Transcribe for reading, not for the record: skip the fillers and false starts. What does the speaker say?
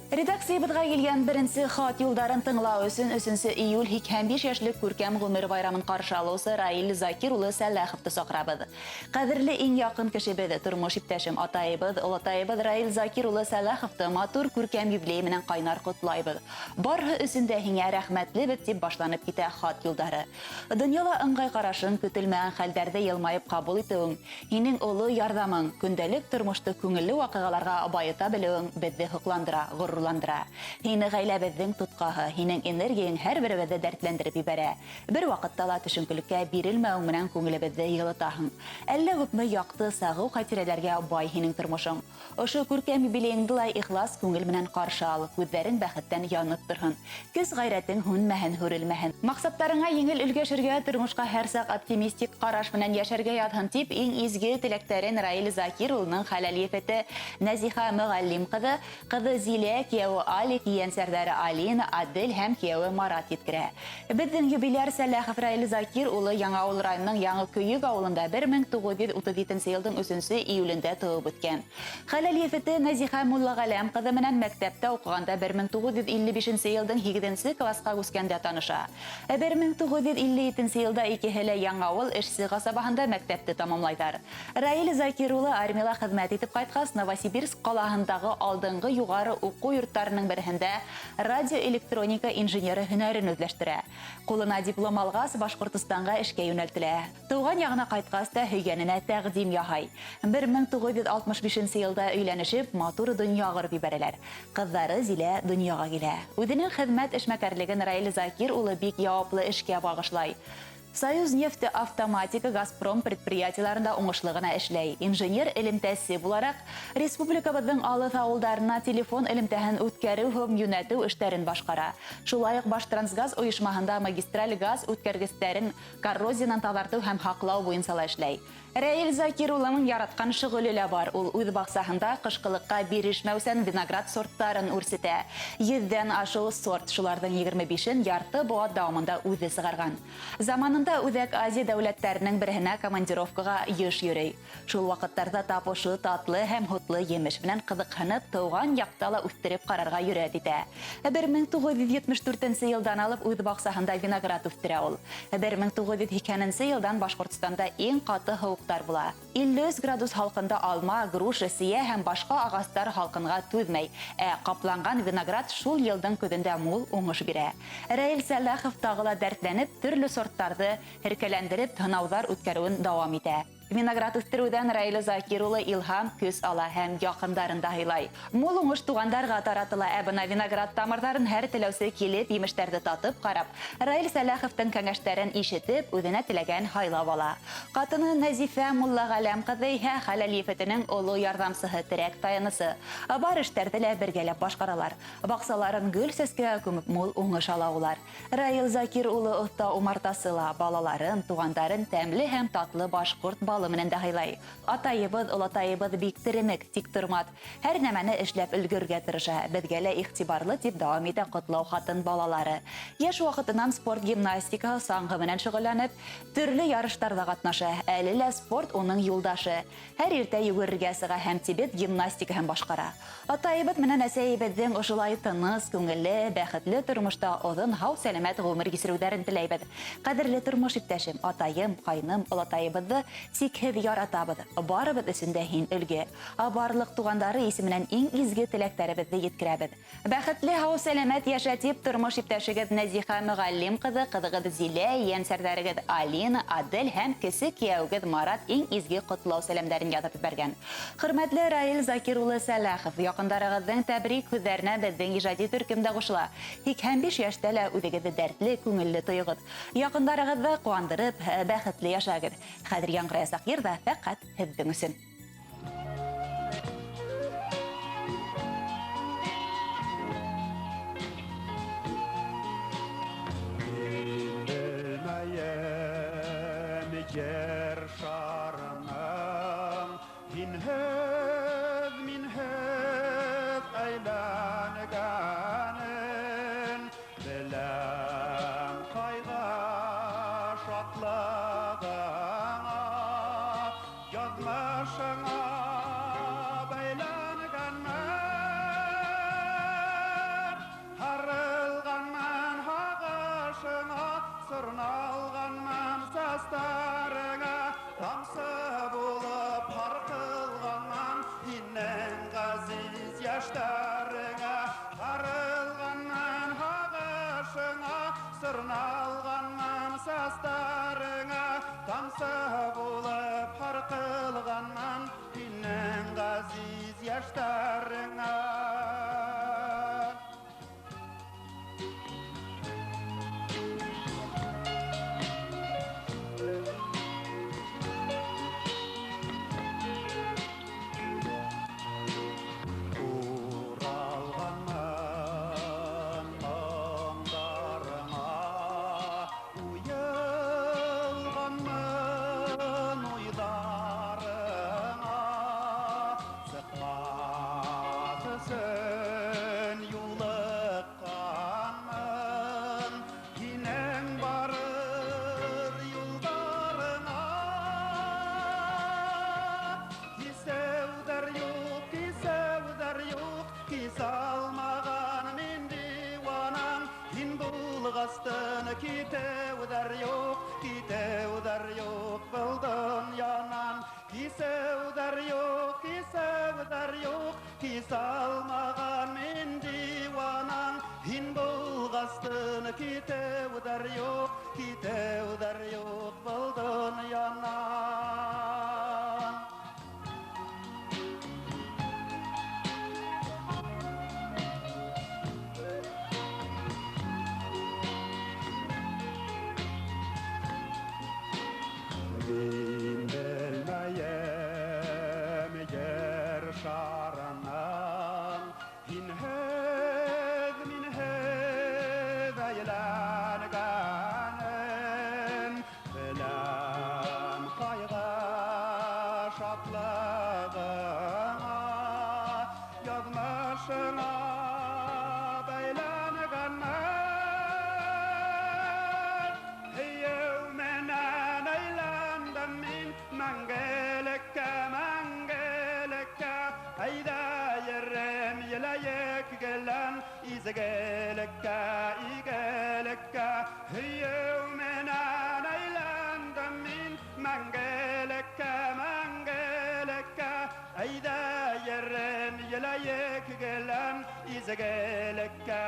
Редакциябызга келген беренче хат юлдарын тыңлау өчен 3 июль 55 яшьлек күркәм гомер байрамын каршы алучы Раил Закир улы Сәләховты сакрабыз. Кадерле иң якын кешебез, тормыш иптәшем, атайыбыз, олатайыбыз Раил Закир улы Сәләховты матур күркәм юбилей менән кайнар котлайбыз. Барһы өчен дә һиңә рәхмәтлебез дип башланып китә хат юлдары. Дөньяга ыңгай карашың, көтелмәгән хәлдәрдә елмаеп кабул итүең, һинең олы ярдәмең, көндәлек тормышты күңелле вакыйгаларга байыта белүең безне хокландыра. Һине гаиләбезнең тоткаһы, һинең энергияң һәрберебезне дәртләндереп ибәрә. Бер вакытта ла төшенкелеккә бирелмәү менән күңелебезне йылытаһың. Әллә күпме якты сагу хатирәләргә бай һинең тормышың. Ошо күркәм юбилейыңды ла ихлас күңел менән каршы ал, күзләрең бәхеттән янып торһын. Көз гайрәтең һүнмәһен, хүрелмәһен. Максаттарыңа еңел өлгәшергә, тормышка һәр сак оптимистик караш менән яшәргә ятһын дип, иң изге теләктәрен Раил Закир улының хәләлияте Назиха Мөгаллим кызы Зилә, кияү Али, киянсәрдәре Алина, Адель һәм кияү Марат еткерә. Безнең юбиляр Сәләхов Раил Закир улы Яңавыл районының Яңа Көйек авылында 1937 елның 3 июлендә туып үткән. Хәләлияте Назиха Муллагаләм кызы менән мәктәптә укыганда 1955 елның 8 класска үскәндә таныша. 1957 елда икеһе Яңавыл эшсе касабаһында мәктәпте тәмамлайлар. Раил Закир улы армияда хезмәт итеп кайткас, Новосибирск калаһындагы алдынгы югары уку йортларының берһендә радиоэлектроника инженеры һөнәрен үзләштерә. Кулына диплом алгас, Башкортстанга эшкә юнәлтелә. Туган ягына кайткас та һөйгәненә тәкъдим яһай. 1965 елда өйләнешеп, матур дөнья гырып ибәрәләр. Кызлары Зилә дөньяга килә. Үзенең хезмәт эшмәкәрлеген Раил Закир улы бик яуаплы эшкә багышлай. Союз нефте автоматика Газпром предприятиеларында уңышлы гына эшләй. Инженер элемтәсе буларак, республикабызның алыс авылдарына телефон элемтәһен үткәрү һәм юнәтү эшләрен башкара. Шулай ук Баштрансгаз оешмаһында магистраль газ үткәргечләрен коррозиянан тазарту һәм хаклау буенча эшләй. Раил Закир улының яраткан шөгыле лә бар. Ул үз баксаһында кышкылыкка бирешмәүсән виноград сортларын үрсетә. 100дән ашу сорт, шуларның 25-ен ярты буат дәвамында үзе сыгарган. Заманында Үзәк Азия дәүләтләренең беренә командировкага еш йөрей. Шул вакытларда тапышы татлы һәм хутлы емеш белән кызыкһынып, туган якта ла үстереп карарга юрәт итә. 1974 елдан алып үз баксаһында виноград үстерә ул. 1980 елдан Башкортстанда иң каты һавыктар була. 50 градус халкында алма, груша, сия һәм башка агастар халкынга түзмәй. Капланган виноград шул елның көзендә мул уңыш бирә. Раил Сәләхов тагыла дәртләнеп, төрле сортларда һәркәләндереп тынаулар үткәрүен дәвам итә. Виноград үстерүдән Раил Закир улы илһам көз ала һәм якындарында һыйлай. Мул уңыш тугандарга таратыла, бына виноград тамырларын һәр теләүсе килеп, имештәрде татып карап, Раил Сәләховтың кәңәшләрен ишетеп, үзенә теләгән һайлап ала. Катыны Назифа Муллагаләм кызы хәләлияфетенең олы ярдәмчесе, терәк таянысы. Бар эштәрдә лә бергәләп башкаралар. Баксаларын гөл сәскә күмеп мул уңыш ала улар. Раил Закир улы оста умартасы ла балаларын, тугандарын тәмле һәм татлы башкорт менән дә һыйлай. Атайыбыз, олатайыбыз бик теремек, тик тормат. Һәр нәмәне эшләп өлгергә тырыша. Безгә лә игътибарлы дип дәвам итә котлау хатын балалары. Яшь вакытыннан спорт гимнастика, саңгы менән шөгыльләнеп, төрле ярыштарда катнаша. Әле лә спорт уның юлдашы. Һәр иртә йөгерергә сыга һәм тибет гимнастика һәм башкара. Атайыбыз менән әсәйебезнең ошылай тыныс, күңелле, бәхетле тормышта озын һау-сәламәт гомер кичерүләрен теләйбез. Кадерле тормыш иптәшем, атайым, кайным, олатайыбызны сикһеҙ яратабыҙ. Барыбыҙ өсөндә һин өлгө. Барлыҡ туғандары исеменән иң изге теләктәребеҙҙе еткерәбеҙ. Бәхетле һау-сәләмәт яшә тип, тормыш иптәшегеҙ Назиха Мөгаллим кызы, ҡыҙығыҙ Зилә, ейәнсәрҙәрегеҙ Алина, Адель һәм кесе кейәүегеҙ Марат иң изге ҡотлау сәләмдәрен яҙып ебәргән. Хөрмәтле Раил Закир улы Сәләхов, яҡындарығыҙҙың тәбрик һүҙҙәренә беҙҙең ижади төркөм дә ҡушыла. 85 йәштә лә үҙегеҙҙе дәртле, күңелле тойоғоҙ. Яҡындарығыҙҙы ҡыуандырып, бәхетле яшәгеҙ. Хәҙер яңғыраясаҡ йырҙа фәҡәт һеҙҙең өсөн. Yer şarının minhöz aylanıganın bilen kayga şatlığına yazmışına baylanıganın яшьтәреңә, арылганнан һагышыңа, сырналганнан састарыңа, тамсы булып һаркылганнан, һинең газиз яшьтәреңә. Kitevdar yok buldun yanan, Kisevdar yok Kisalmagan men divanan, Hin bulgastın kitevdar yok buldun yanan. Min bilmeyem yer şarından, min hed aylanganen, bilem kayga şatlığına, yazmışına baylanganen, heyevmenen aylandan min mangeleka, ayda yerem yelayek gelen, izegeleka, heyevmenen aylandan min mangeleka, ayda yerem yelayek gelen, izegeleka,